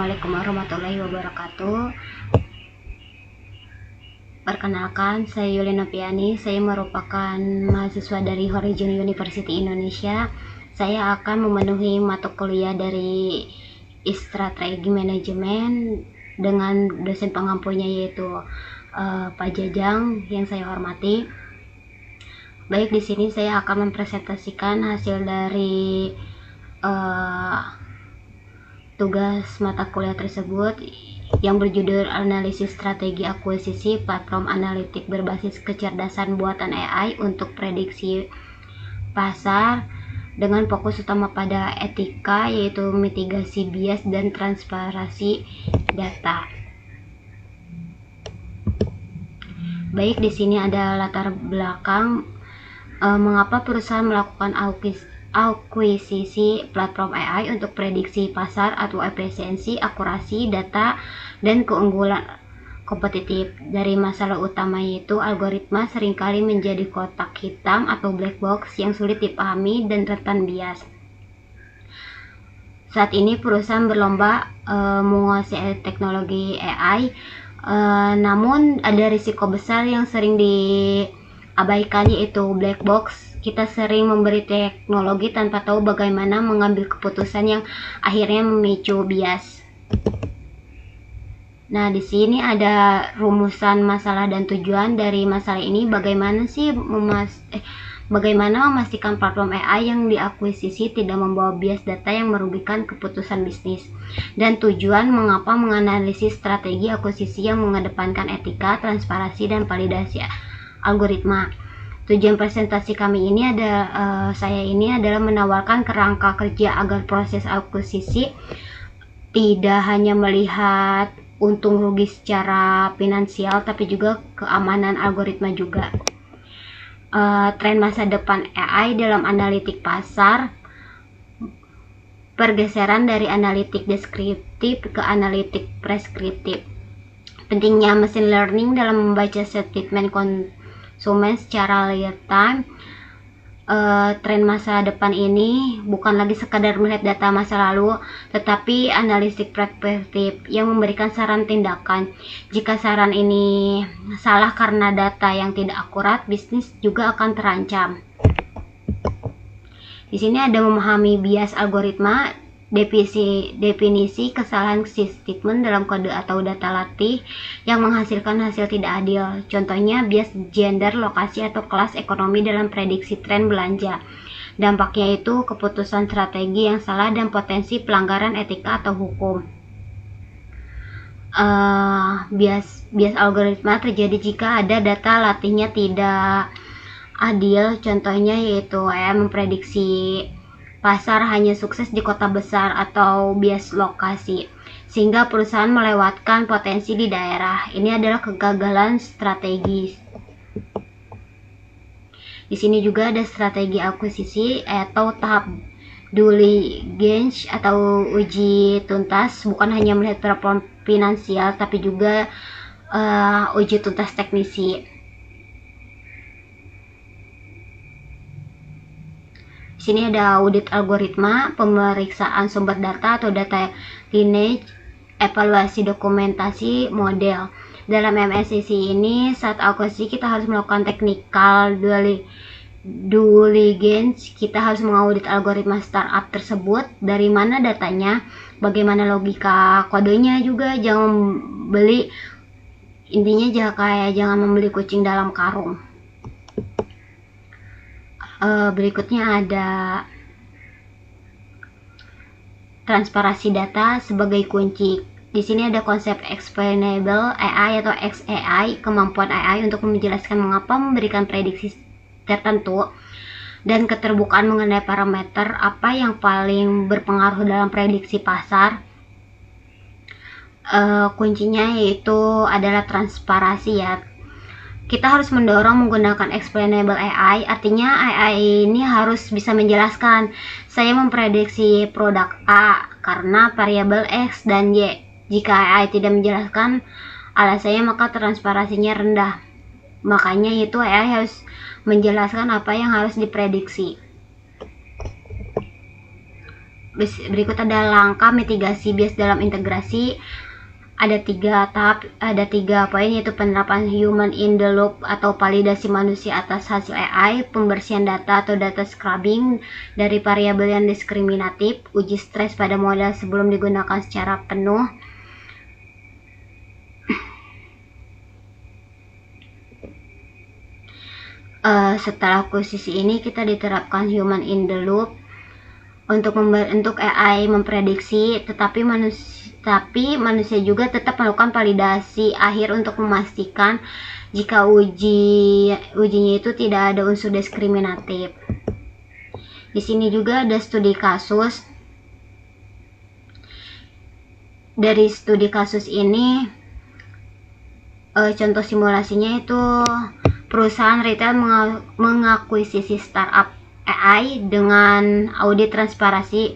Assalamualaikum warahmatullahi wabarakatuh. Perkenalkan, saya Yuli Noviani. Saya merupakan mahasiswa dari Horizon University Indonesia. Saya akan memenuhi mata kuliah dari Strategi Manajemen dengan dosen pengampunya yaitu Pak Jajang yang saya hormati. Baik, di sini saya akan mempresentasikan hasil dari tugas mata kuliah tersebut yang berjudul Analisis Strategi Akuisisi Platform Analitik Berbasis Kecerdasan Buatan AI untuk Prediksi Pasar dengan fokus utama pada etika, yaitu mitigasi bias dan transparansi data. Baik, di sini ada latar belakang mengapa perusahaan melakukan akuisisi platform AI untuk prediksi pasar atau efisiensi, akurasi data, dan keunggulan kompetitif. Dari masalah utama yaitu algoritma seringkali menjadi kotak hitam atau black box yang sulit dipahami dan rentan bias. Saat ini perusahaan berlomba menguasai teknologi AI, namun ada risiko besar yang sering diabaikan yaitu black box. Kita sering memberi teknologi tanpa tahu bagaimana mengambil keputusan yang akhirnya memicu bias. Nah, di sini ada rumusan masalah dan tujuan dari masalah ini. Bagaimana memastikan platform AI yang diakuisisi tidak membawa bias data yang merugikan keputusan bisnis. Dan tujuan mengapa menganalisis strategi akuisisi yang mengedepankan etika, transparansi, dan validasi algoritma. Tujuan presentasi kami ini adalah menawarkan kerangka kerja agar proses akuisisi tidak hanya melihat untung rugi secara finansial, tapi juga keamanan algoritma juga. Tren masa depan AI dalam analitik pasar, pergeseran dari analitik deskriptif ke analitik preskriptif. Pentingnya machine learning dalam membaca statement konsumen secara real time. Tren masa depan ini bukan lagi sekadar melihat data masa lalu, tetapi analitik prospektif yang memberikan saran tindakan. Jika saran ini salah karena data yang tidak akurat, bisnis juga akan terancam. Di sini ada memahami bias algoritma. Definisi kesalahan statement dalam kode atau data latih yang menghasilkan hasil tidak adil. Contohnya bias gender, lokasi, atau kelas ekonomi dalam prediksi tren belanja. Dampaknya itu keputusan strategi yang salah dan potensi pelanggaran etika atau hukum. Bias algoritma terjadi jika ada data latihnya tidak adil. Contohnya yaitu memprediksi pasar hanya sukses di kota besar, atau bias lokasi sehingga perusahaan melewatkan potensi di daerah. Ini adalah kegagalan strategis. Di sini juga ada strategi akuisisi atau tahap due diligence atau uji tuntas, bukan hanya melihat performa finansial tapi juga uji tuntas teknisi. Di sini ada audit algoritma, pemeriksaan sumber data atau data lineage, evaluasi dokumentasi model. Dalam MSCC ini, saat akuisisi kita harus melakukan technical due diligence. Kita harus mengaudit algoritma startup tersebut, dari mana datanya, bagaimana logika kodenya juga. Jangan membeli kucing dalam karung. Berikutnya ada transparansi data sebagai kunci. Di sini ada konsep explainable AI atau XAI, kemampuan AI untuk menjelaskan mengapa memberikan prediksi tertentu dan keterbukaan mengenai parameter apa yang paling berpengaruh dalam prediksi pasar. Kuncinya yaitu adalah transparansi ya. Kita harus mendorong menggunakan explainable AI, artinya AI ini harus bisa menjelaskan, saya memprediksi produk A karena variabel X dan Y. Jika AI tidak menjelaskan alasannya, maka transparansinya rendah. Makanya itu AI harus menjelaskan apa yang harus diprediksi. Berikut ada langkah mitigasi bias dalam integrasi. Ada 3 tahap, ada 3 poin, yaitu penerapan human in the loop atau validasi manusia atas hasil AI, pembersihan data atau data scrubbing dari variabel yang diskriminatif, uji stres pada model sebelum digunakan secara penuh. Setelah akuisisi ini kita diterapkan human in the loop untuk AI memprediksi, tetapi manusia juga tetap melakukan validasi akhir untuk memastikan jika ujinya itu tidak ada unsur diskriminatif. Di sini juga ada studi kasus. Dari studi kasus ini, contoh simulasinya itu perusahaan retail mengakuisisi startup AI dengan audit transparansi,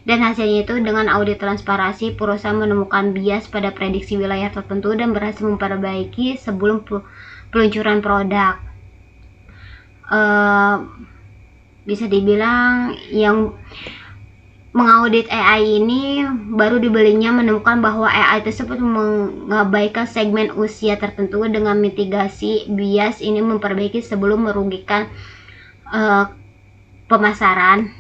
dan hasilnya itu dengan audit transparansi perusahaan menemukan bias pada prediksi wilayah tertentu dan berhasil memperbaiki sebelum peluncuran produk. Bisa dibilang yang mengaudit AI ini baru dibelinya menemukan bahwa AI tersebut mengabaikan segmen usia tertentu. Dengan mitigasi bias ini memperbaiki sebelum merugikan pemasaran.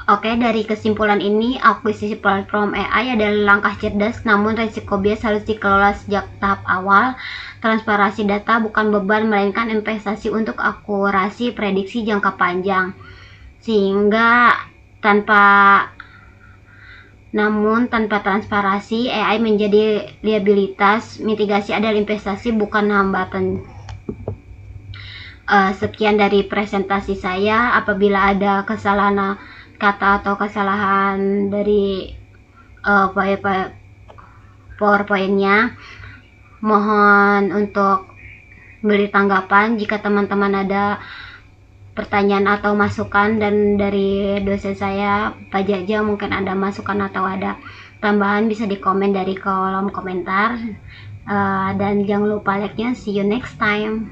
Oke, dari kesimpulan ini, akuisisi platform AI adalah langkah cerdas, namun risiko bias harus dikelola sejak tahap awal. Transparansi data bukan beban, melainkan investasi untuk akurasi prediksi jangka panjang. Namun tanpa transparansi, AI menjadi liabilitas. Mitigasi adalah investasi, bukan hambatan. Sekian dari presentasi saya. Apabila ada kesalahan kata atau kesalahan dari PowerPoint-nya, mohon untuk beri tanggapan. Jika teman-teman ada pertanyaan atau masukan, dan dari dosen saya Pak Jaja mungkin ada masukan atau ada tambahan, bisa di komen dari kolom komentar. Dan jangan lupa like-nya. See you next time.